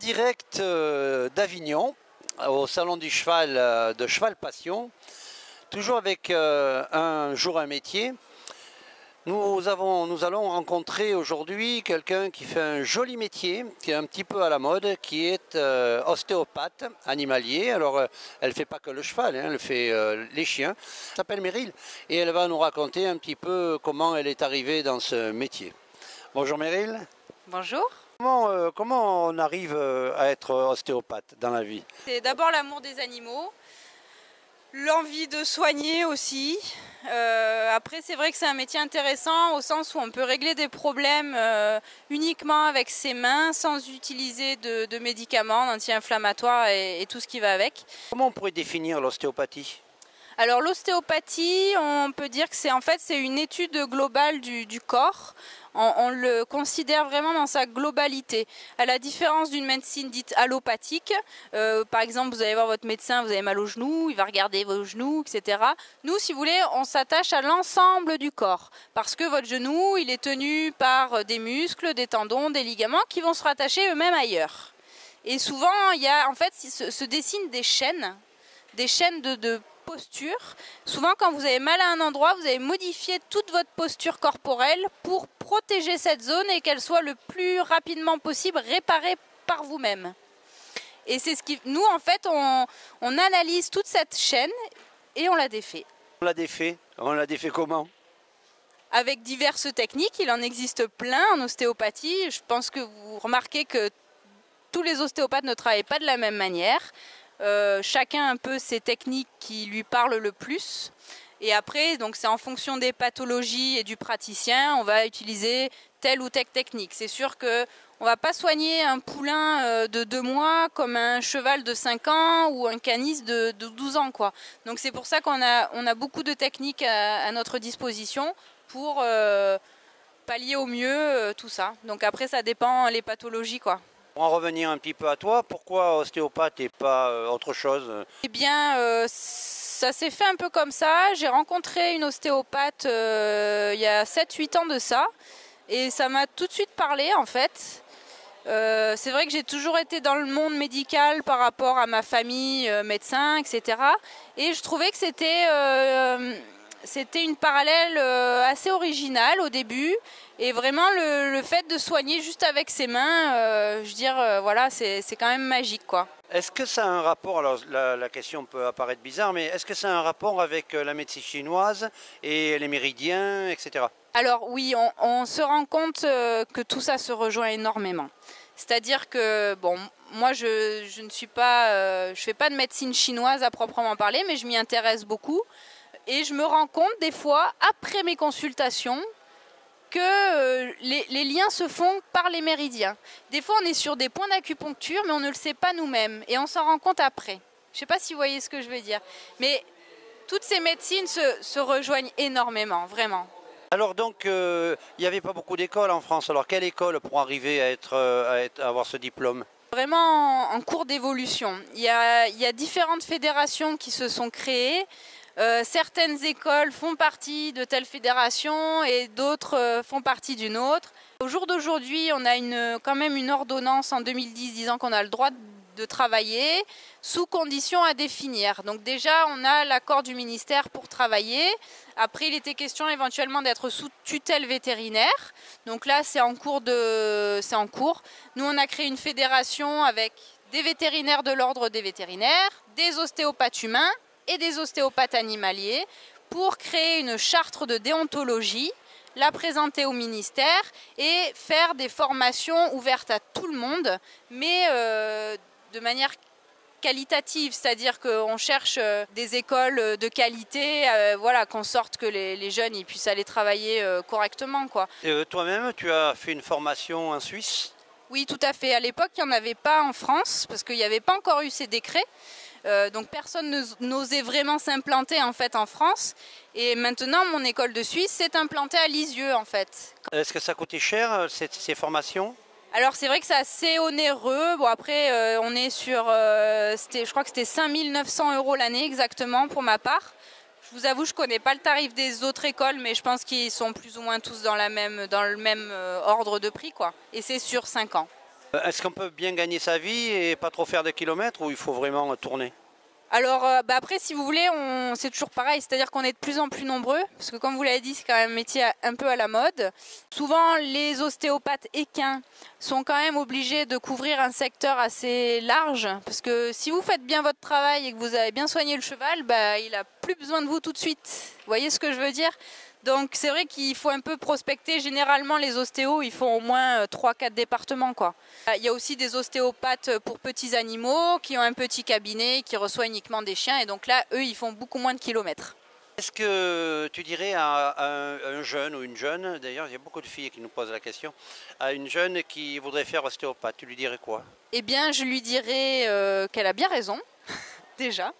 direct d'Avignon, au Salon du Cheval de Cheval Passion, toujours avec un jour un métier. Nous allons rencontrer aujourd'hui quelqu'un qui fait un joli métier, qui est un petit peu à la mode, qui est ostéopathe animalier. Alors, elle ne fait pas que le cheval, hein, elle fait les chiens. Elle s'appelle Meryl et elle va nous raconter un petit peu comment elle est arrivée dans ce métier. Bonjour Meryl. Bonjour. Comment on arrive à être ostéopathe dans la vie? C'est d'abord l'amour des animaux, l'envie de soigner aussi. Après, c'est vrai que c'est un métier intéressant au sens où on peut régler des problèmes uniquement avec ses mains sans utiliser de médicaments, d'anti-inflammatoires et tout ce qui va avec. Comment on pourrait définir l'ostéopathie? Alors l'ostéopathie, on peut dire que c'est une étude globale du corps. On le considère vraiment dans sa globalité. À la différence d'une médecine dite allopathique, par exemple vous allez voir votre médecin, vous avez mal au genou, il va regarder vos genoux, etc. Nous, si vous voulez, on s'attache à l'ensemble du corps. Parce que votre genou, il est tenu par des muscles, des tendons, des ligaments qui vont se rattacher eux-mêmes ailleurs. Et souvent, se dessinent des chaînes de posture. Souvent, quand vous avez mal à un endroit, vous allez modifier toute votre posture corporelle pour protéger cette zone et qu'elle soit le plus rapidement possible réparée par vous-même. Et c'est ce qui, nous, en fait, on analyse toute cette chaîne et on la défait. On la défait comment? Avec diverses techniques, il en existe plein en ostéopathie. Je pense que vous remarquez que tous les ostéopathes ne travaillent pas de la même manière. Chacun un peu ses techniques qui lui parlent le plus. Et après, donc c'est en fonction des pathologies et du praticien, on va utiliser telle ou telle technique. C'est sûr qu'on ne va pas soigner un poulain de 2 mois comme un cheval de 5 ans ou un canis de 12 ans, quoi. Donc c'est pour ça qu'on a beaucoup de techniques à notre disposition pour pallier au mieux tout ça. Donc après, ça dépend les pathologies, quoi. Pour en revenir un petit peu à toi, pourquoi ostéopathe et pas autre chose? Eh bien, ça s'est fait un peu comme ça. J'ai rencontré une ostéopathe il y a 7-8 ans de ça. Et ça m'a tout de suite parlé, en fait. C'est vrai que j'ai toujours été dans le monde médical par rapport à ma famille, médecin, etc. Et je trouvais que c'était une parallèle assez originale au début. Et vraiment, le fait de soigner juste avec ses mains, voilà, c'est quand même magique, quoi. Est-ce que ça a un rapport, alors la question peut apparaître bizarre, mais est-ce que ça a un rapport avec la médecine chinoise et les méridiens, etc.? Alors oui, on se rend compte que tout ça se rejoint énormément. C'est-à-dire que, bon, moi je ne suis pas, je fais pas de médecine chinoise à proprement parler, mais je m'y intéresse beaucoup. Et je me rends compte des fois, après mes consultations, que les liens se font par les méridiens. Des fois, on est sur des points d'acupuncture, mais on ne le sait pas nous-mêmes. Et on s'en rend compte après. Je ne sais pas si vous voyez ce que je veux dire. Mais toutes ces médecines se rejoignent énormément, vraiment. Alors donc, il n'y avait pas beaucoup d'écoles en France. Alors, quelle école pour arriver à avoir ce diplôme? Vraiment en cours d'évolution. Il y a différentes fédérations qui se sont créées. Certaines écoles font partie de telle fédération et d'autres font partie d'une autre. Au jour d'aujourd'hui, on a quand même une ordonnance en 2010 disant qu'on a le droit de travailler sous conditions à définir. Donc déjà, on a l'accord du ministère pour travailler. Après, il était question éventuellement d'être sous tutelle vétérinaire. Donc là, c'est en cours. Nous, on a créé une fédération avec des vétérinaires de l'ordre des vétérinaires, des ostéopathes humains et des ostéopathes animaliers pour créer une charte de déontologie, la présenter au ministère et faire des formations ouvertes à tout le monde, mais de manière qualitative, c'est-à-dire qu'on cherche des écoles de qualité, voilà, qu'on sorte que les jeunes ils puissent aller travailler correctement, quoi. Toi-même, tu as fait une formation en Suisse? Oui, tout à fait. À l'époque, il n'y en avait pas en France parce qu'il n'y avait pas encore eu ces décrets. Donc personne n'osait vraiment s'implanter en fait en France. Et maintenant, mon école de Suisse s'est implantée à Lisieux en fait. Est-ce que ça coûtait cher ces formations? Alors c'est vrai que c'est assez onéreux. Bon après, on est sur, je crois que c'était 5 900 € l'année exactement pour ma part. Je vous avoue, je ne connais pas le tarif des autres écoles, mais je pense qu'ils sont plus ou moins tous dans le même ordre de prix, quoi. Et c'est sur 5 ans. Est-ce qu'on peut bien gagner sa vie et pas trop faire de kilomètres ou il faut vraiment tourner? Alors après, si vous voulez, c'est toujours pareil, c'est-à-dire qu'on est de plus en plus nombreux, parce que comme vous l'avez dit, c'est quand même un métier un peu à la mode. Souvent, les ostéopathes équins sont quand même obligés de couvrir un secteur assez large, parce que si vous faites bien votre travail et que vous avez bien soigné le cheval, il n'a plus besoin de vous tout de suite. Vous voyez ce que je veux dire? Donc c'est vrai qu'il faut un peu prospecter. Généralement les ostéos ils font au moins 3-4 départements quoi. Il y a aussi des ostéopathes pour petits animaux qui ont un petit cabinet, qui reçoit uniquement des chiens et donc là eux ils font beaucoup moins de kilomètres. Est-ce que tu dirais à un jeune ou une jeune, d'ailleurs il y a beaucoup de filles qui nous posent la question, à une jeune qui voudrait faire ostéopathe, tu lui dirais quoi? Eh bien je lui dirais qu'elle a bien raison déjà.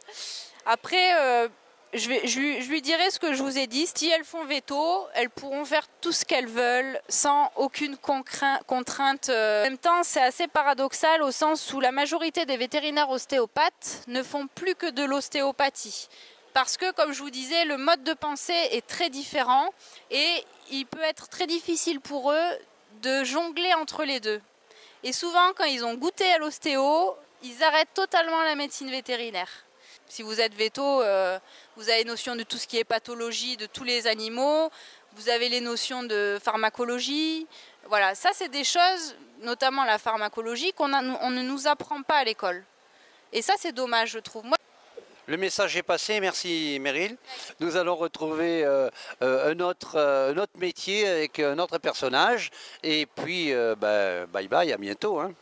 Après je lui dirai ce que je vous ai dit. Si elles font veto, elles pourront faire tout ce qu'elles veulent sans aucune contrainte. En même temps, c'est assez paradoxal au sens où la majorité des vétérinaires ostéopathes ne font plus que de l'ostéopathie. Parce que, comme je vous disais, le mode de pensée est très différent et il peut être très difficile pour eux de jongler entre les deux. Et souvent, quand ils ont goûté à l'ostéo, ils arrêtent totalement la médecine vétérinaire. Si vous êtes véto, vous avez notion de tout ce qui est pathologie de tous les animaux, vous avez les notions de pharmacologie. Voilà, ça c'est des choses, notamment la pharmacologie, on ne nous apprend pas à l'école. Et ça c'est dommage je trouve. Le message est passé, merci Meryl. Nous allons retrouver un autre métier avec un autre personnage. Et puis, bye bye, à bientôt. Hein.